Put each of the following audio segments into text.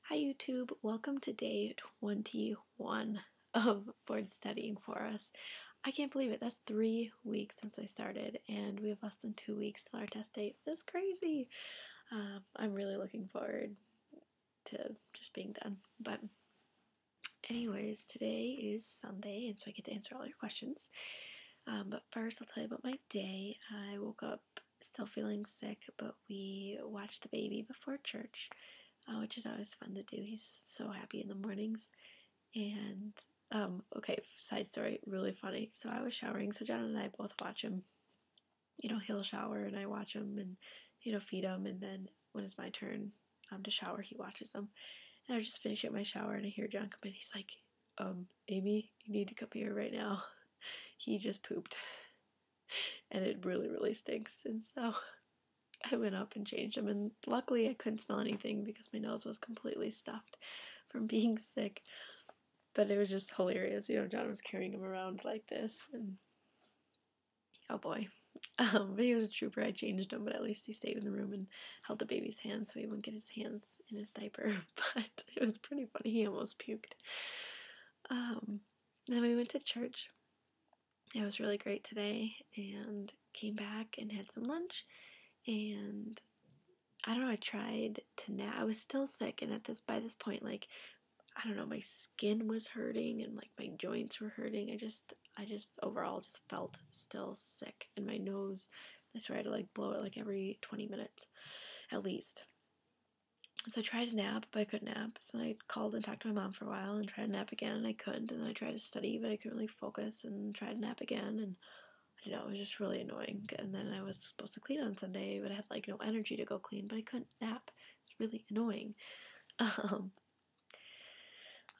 Hi YouTube, welcome to day 21 of board studying for us. I can't believe it, that's 3 weeks since I started and we have less than 2 weeks till our test date. That's crazy. I'm really looking forward to just being done. But anyways, today is Sunday and so I get to answer all your questions. But first I'll tell you about my day. I woke up still feeling sick, but we watched the baby before church. Which is always fun to do. He's so happy in the mornings. And, okay, side story, really funny. So I was showering, so John and I both watch him. You know, he'll shower and I watch him and, feed him. And then when it's my turn to shower, he watches him. And I was just finishing my shower and I hear John come in. He's like, Amy, you need to come here right now. He just pooped. And it really, really stinks. And so I went up and changed him, and luckily I couldn't smell anything because my nose was completely stuffed from being sick. But it was just hilarious. John was carrying him around like this, and oh boy. But he was a trooper. I changed him, but at least he stayed in the room and held the baby's hand so he wouldn't get his hands in his diaper. But it was pretty funny. He almost puked. Then we went to church. It was really great today, and came back and had some lunch. And I don't know, I tried to nap. I was still sick, and by this point, like, I don't know, my skin was hurting and like my joints were hurting. I just overall just felt still sick, and my nose, I swear I had to like blow it like every 20 minutes at least. So I tried to nap, but I couldn't nap. So I called and talked to my mom for a while and tried to nap again, and I couldn't. And then I tried to study, but I couldn't really focus, and tried to nap again, and it was just really annoying. And then I was supposed to clean on Sunday, but I had like no energy to go clean, but I couldn't nap. It was really annoying.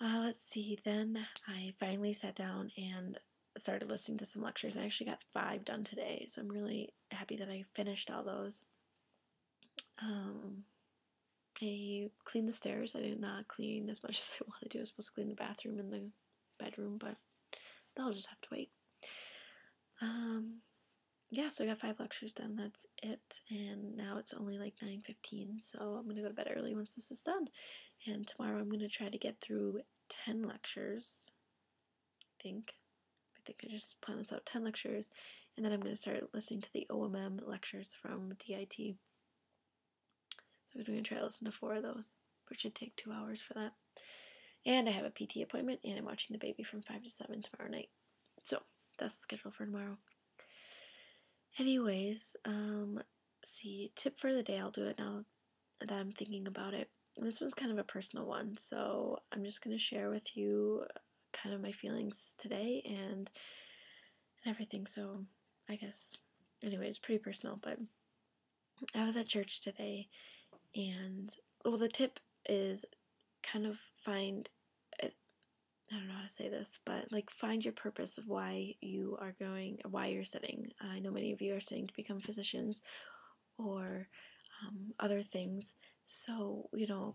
Let's see, then I finally sat down and started listening to some lectures. I actually got 5 done today, so I'm really happy that I finished all those. I cleaned the stairs. I did not clean as much as I wanted to. I was supposed to clean the bathroom and the bedroom, but that'll just have to wait. Yeah, so I got 5 lectures done. That's it. And now it's only like 9:15, so I'm going to go to bed early once this is done. And tomorrow I'm going to try to get through 10 lectures. I think I just planned this out, 10 lectures. And then I'm going to start listening to the OMM lectures from DIT. So I'm going to try to listen to 4 of those, which should take 2 hours for that. And I have a PT appointment, and I'm watching the baby from 5 to 7 tomorrow night. So that's the schedule for tomorrow. Anyways, see, tip for the day, I'll do it now that I'm thinking about it. And this one's kind of a personal one, so I'm just going to share with you kind of my feelings today and everything. So I guess, anyway, it's pretty personal, but I was at church today, and, well, the tip is kind of find, I don't know how to say this, but like find your purpose of why you are going, why you're studying. I know many of you are studying to become physicians or other things. So,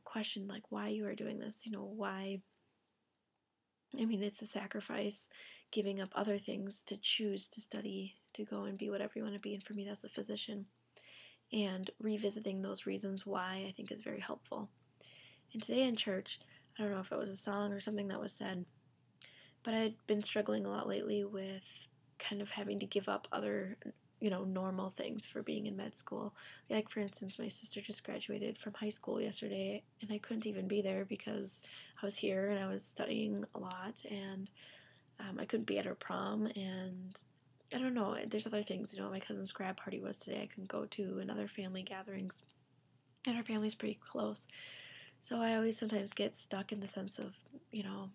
question like why you are doing this, why. I mean, it's a sacrifice, giving up other things to choose to study, to go and be whatever you want to be. And for me, that's a physician. And revisiting those reasons why I think is very helpful. And today in church, I don't know if it was a song or something that was said, but I'd been struggling a lot lately with kind of having to give up other, normal things for being in med school. Like, for instance, my sister just graduated from high school yesterday, and I couldn't even be there because I was here and I was studying a lot, and I couldn't be at her prom, and I don't know, there's other things, my cousin's grad party was today I couldn't go to, and other family gatherings, and our family's pretty close. So I always sometimes get stuck in the sense of, I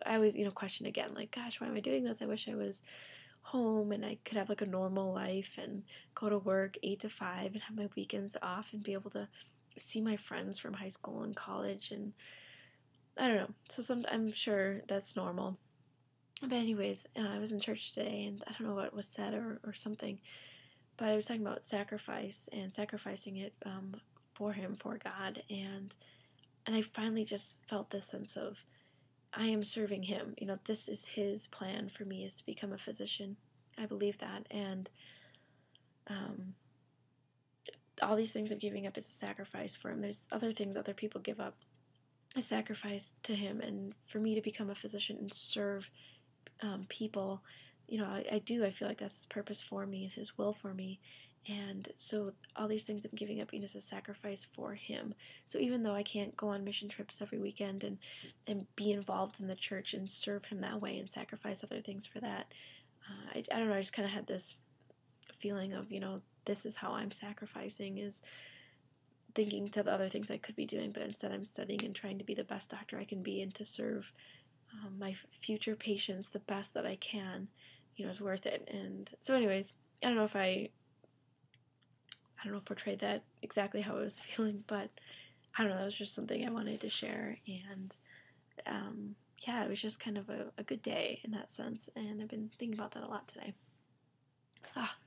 always, question again, like, gosh, why am I doing this? I wish I was home and I could have like a normal life and go to work 8 to 5 and have my weekends off and be able to see my friends from high school and college. And I don't know. So I'm sure that's normal. But anyways, I was in church today and I don't know what was said or something, but I was talking about sacrifice and sacrificing it for him, for God, and I finally just felt this sense of I am serving him. This is his plan for me, is to become a physician. I believe that, and all these things I'm giving up is a sacrifice for him. There's other things other people give up, a sacrifice to him, and for me to become a physician and serve people, I feel like that's his purpose for me and his will for me. And so all these things I'm giving up is a sacrifice for him. So even though I can't go on mission trips every weekend and be involved in the church and serve him that way and sacrifice other things for that, I don't know, I just kind of had this feeling of, this is how I'm sacrificing, is thinking to the other things I could be doing, but instead I'm studying and trying to be the best doctor I can be and to serve my future patients the best that I can, is worth it. And so anyways, I don't know if portrayed that exactly how I was feeling, but I don't know, that was just something I wanted to share. And it was just kind of a good day in that sense, and I've been thinking about that a lot today.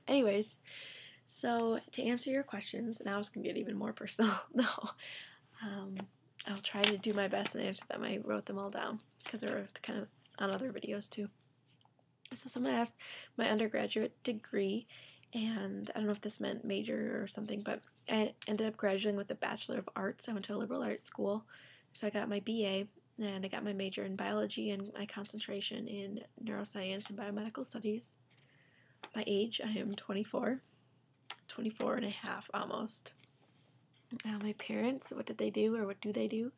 Anyways, so to answer your questions, now it's going to get even more personal. No, I'll try to do my best and answer them. I wrote them all down because they're kind of on other videos too. So someone asked my undergraduate degree, and I don't know if this meant major or something, but I ended up graduating with a Bachelor of Arts. I went to a liberal arts school, so I got my BA, and I got my major in biology and my concentration in neuroscience and biomedical studies. My age, I am 24 and a half almost. My parents, what did they do, or what do they do?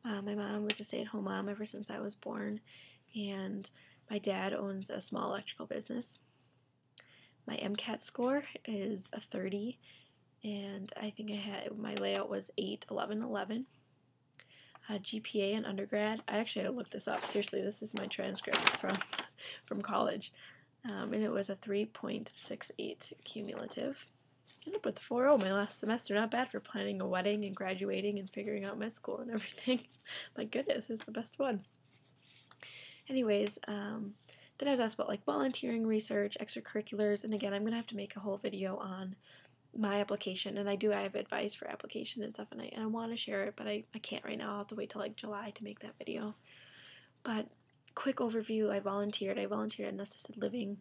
My mom was a stay-at-home mom ever since I was born, and my dad owns a small electrical business. My MCAT score is a 30, and I think my layout was 8, 11, 11. GPA in undergrad, I actually had to look this up. Seriously, this is my transcript from college, and it was a 3.68 cumulative. I ended up with 4.0 my last semester. Not bad for planning a wedding and graduating and figuring out med school and everything. My goodness, it was the best one. Anyways, then I was asked about volunteering, research, extracurriculars, and again, I'm going to have to make a whole video on my application, and I have advice for application and stuff, and I want to share it, but I can't right now. I'll have to wait till July to make that video. But quick overview, I volunteered at an assisted living,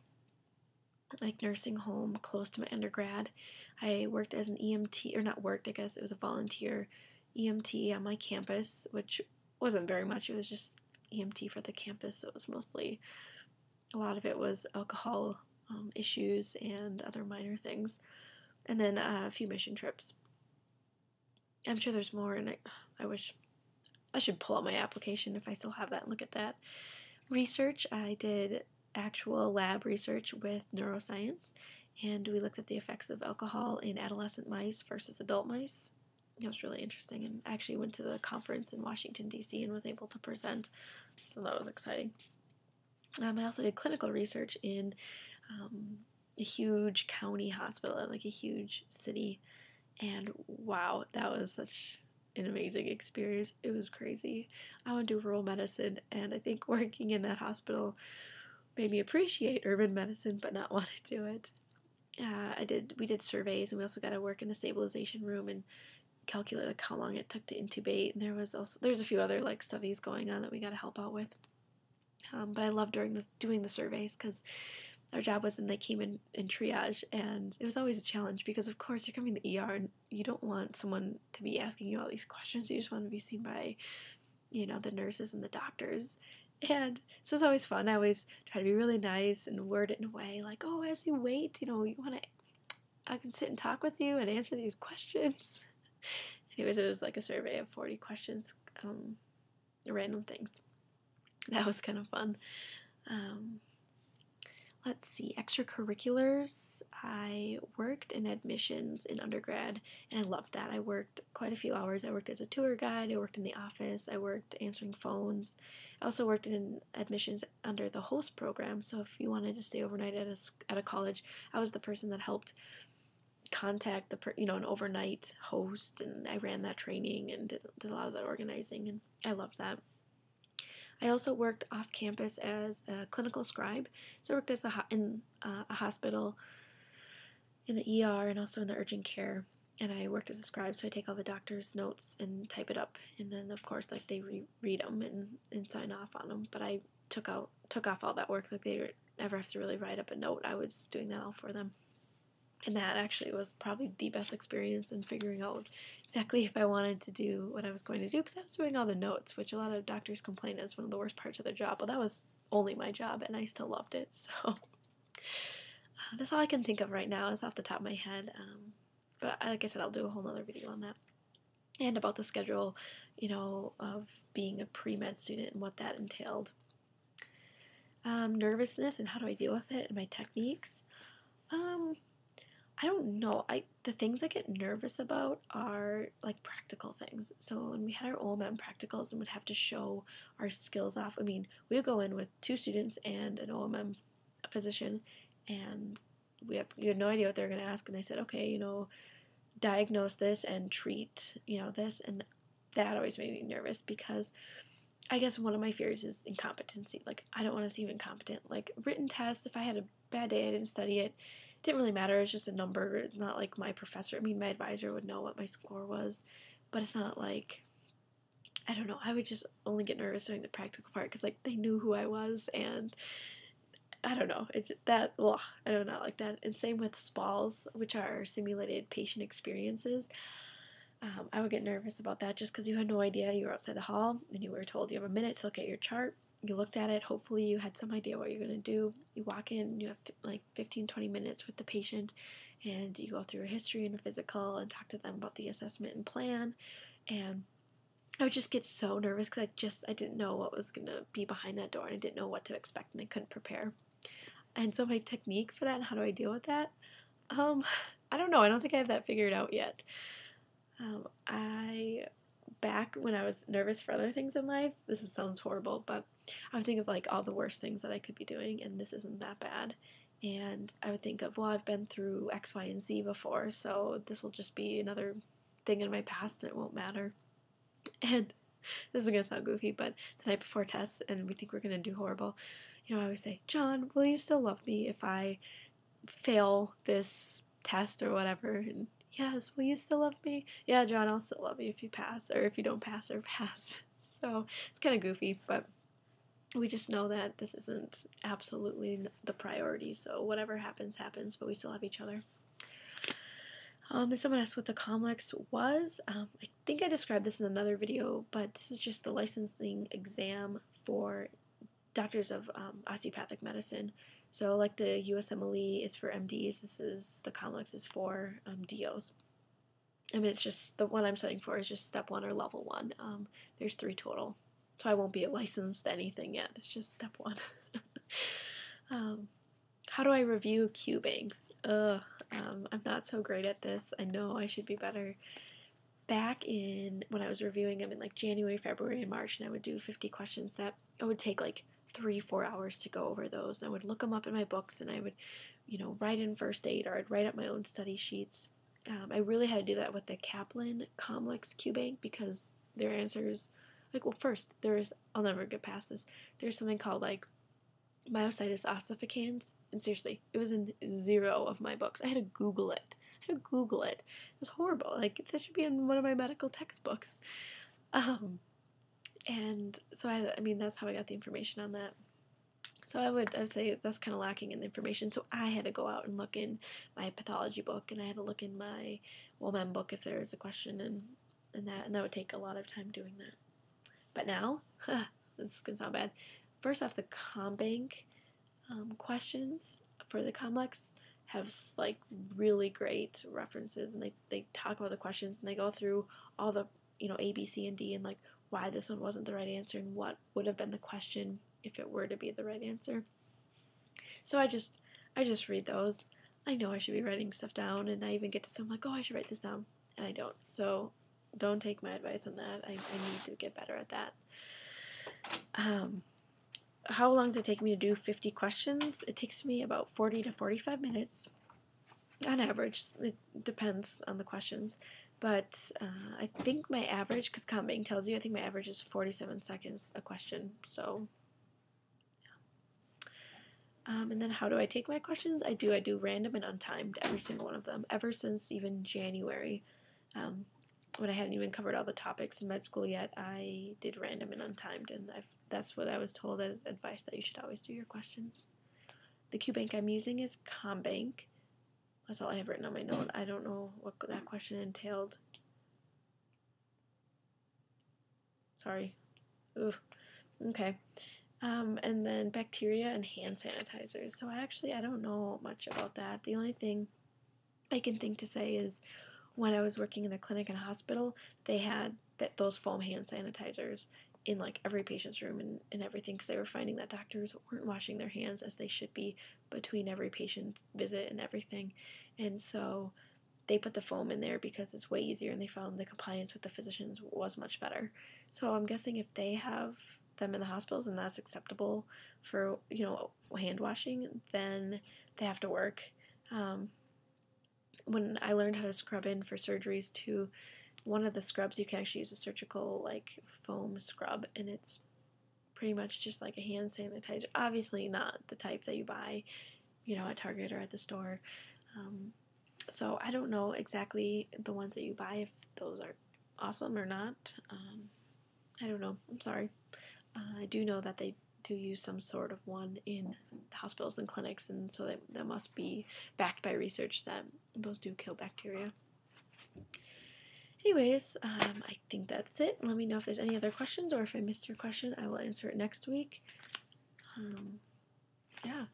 nursing home close to my undergrad. I worked as an EMT, or not worked, I guess it was a volunteer EMT on my campus, which wasn't very much. It was just EMT for the campus. So it was mostly, a lot of it was alcohol issues and other minor things. And then a few mission trips. I'm sure there's more, and I wish I should pull out my application if I still have that and look at that. Research, I did actual lab research with neuroscience, and we looked at the effects of alcohol in adolescent mice versus adult mice. It was really interesting, and I actually went to the conference in Washington, D.C. and was able to present, so that was exciting. I also did clinical research in a huge county hospital at a huge city, and wow, that was such an amazing experience. It was crazy. I went to rural medicine, and I think working in that hospital made me appreciate urban medicine but not want to do it. We did surveys, and we also got to work in the stabilization room and calculate how long it took to intubate, and there's a few other studies going on that we got to help out with. But I loved doing the surveys, because our job was, and they came in triage, and it was always a challenge because, of course, you're coming to the ER and you don't want someone to be asking you all these questions. You just want to be seen by, the nurses and the doctors. And so it's always fun. I always try to be really nice and word it in a way oh, as you wait, I can sit and talk with you and answer these questions. Anyways, it was a survey of 40 questions, random things. That was kind of fun. Let's see, extracurriculars. I worked in admissions in undergrad, and I loved that. I worked quite a few hours. I worked as a tour guide. I worked in the office. I worked answering phones. I also worked in admissions under the host program. So if you wanted to stay overnight at a college, I was the person that helped contact an overnight host, and I ran that training and did a lot of that organizing, and I loved that. I also worked off campus as a clinical scribe. So I worked as in a hospital, in the ER, and also in the urgent care. And I worked as a scribe, so I take all the doctor's notes and type it up. And then, of course, they read them and sign off on them. But I took off all that work. They never have to really write up a note. I was doing that all for them. And that actually was probably the best experience in figuring out exactly if I wanted to do what I was going to do, because I was doing all the notes, which a lot of doctors complain is one of the worst parts of their job. But that was only my job, and I still loved it. So that's all I can think of right now is off the top of my head. But like I said, I'll do a whole nother video on that. And about the schedule, of being a pre-med student and what that entailed. Nervousness and how do I deal with it and my techniques. I don't know. The things I get nervous about are like practical things. So when we had our OMM practicals and would have to show our skills off, we would go in with 2 students and an OMM physician, and we had no idea what they were going to ask, and they said, okay, diagnose this and treat, this, and that always made me nervous because I guess one of my fears is incompetency. Like, I don't want to seem incompetent. Like, written tests, if I had a bad day, I didn't study it, didn't really matter. It's just a number. It's not like my professor. My advisor would know what my score was, but it's not like, I don't know. I would just only get nervous during the practical part because, like, they knew who I was, and I don't know. I do not like that. And same with SPALs, which are simulated patient experiences. I would get nervous about that just because you had no idea. You were outside the hall and you were told you have a minute to look at your chart. You looked at it. Hopefully you had some idea what you're going to do. You walk in, you have like 15-20 minutes with the patient, and you go through a history and a physical and talk to them about the assessment and plan. And I would just get so nervous because I didn't know what was going to be behind that door, and I didn't know what to expect, and I couldn't prepare. And so my technique for that and how do I deal with that? I don't know. I don't think I have that figured out yet. Back when I was nervous for other things in life, sounds horrible, but I would think of like all the worst things that I could be doing, and this isn't that bad. And I would think of, well, I've been through X, Y, and Z before, so this will just be another thing in my past and it won't matter. And this is going to sound goofy, but the night before tests and we think we're going to do horrible, I always say, John, will you still love me if I fail this test or whatever? And yes, will you still love me? Yeah, John, I'll still love you if you pass, or if you don't pass or pass. So it's kind of goofy, but we just know that this isn't absolutely the priority. So whatever happens, happens, but we still have each other. And someone asked what the COMLEX was. I think I described this in another video, but this is just the licensing exam for doctors of osteopathic medicine. So like the USMLE is for MDs, the COMLEX is for DOs. It's just, the one I'm studying for is just step 1 or level 1. There's 3 total. So I won't be a licensed anything yet. It's just step 1. How do I review Q banks? I'm not so great at this. I know I should be better. Back in when I was reviewing them in like January, February, and March, and I would do 50 question set, it would take like 3-4 hours to go over those. And I would look them up in my books, and I would, write in first aid, or I'd write up my own study sheets. I really had to do that with the Kaplan COMLEX Q bank because their answers, first, I'll never get past this. There's something called like myositis ossificans, and seriously, it was in 0 of my books. I had to Google it. It was horrible. Like, that should be in one of my medical textbooks. And so that's how I got the information on that. So I would say that's kind of lacking in the information. So I had to go out and look in my pathology book, and I had to look in my WOMEM book if there was a question and that would take a lot of time doing that. But now, this is going to sound bad. First off, the ComBank questions for the COMLEX have like really great references, and they talk about the questions, and they go through all the A, B, C, and D, and like why this one wasn't the right answer and what would have been the question if it were to be the right answer. So I just read those. I know I should be writing stuff down, and I even get to some like, oh, I should write this down, and I don't. So don't take my advice on that. I need to get better at that. How long does it take me to do 50 questions? It takes me about 40 to 45 minutes on average. It depends on the questions. But I think my average, because ComBank tells you, I think my average is 47 seconds a question. So, and then how do I take my questions? I do random and untimed, every single one of them, ever since even January. When I hadn't even covered all the topics in med school yet, I did random and untimed, and that's what I was told as advice, that you should always do your questions. The QBank I'm using is ComBank. That's all I have written on my note. I don't know what that question entailed. Sorry. Ooh. Okay. And then bacteria and hand sanitizers. So I don't know much about that. The only thing I can think to say is when I was working in the clinic and hospital, they had those foam hand sanitizers in like every patient's room and everything, because they were finding that doctors weren't washing their hands as they should be between every patient's visit and everything. And so they put the foam in there because it's way easier, and they found the compliance with the physicians was much better. So I'm guessing if they have them in the hospitals and that's acceptable for, hand washing, then they have to work. When I learned how to scrub in for surgeries too, one of the scrubs, you can actually use a surgical like foam scrub, and it's pretty much just like a hand sanitizer. Obviously not the type that you buy, at Target or at the store. So I don't know exactly the ones that you buy, if those are awesome or not. I don't know. I'm sorry. I do know that they do use some sort of one in hospitals and clinics, and so that must be backed by research that those do kill bacteria. Anyways, I think that's it. Let me know if there's any other questions, or if I missed your question, I will answer it next week. Yeah,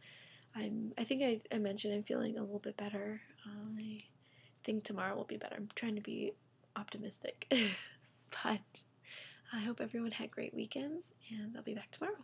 I think I mentioned I'm feeling a little bit better. I think tomorrow will be better. I'm trying to be optimistic. But I hope everyone had great weekends, and I'll be back tomorrow.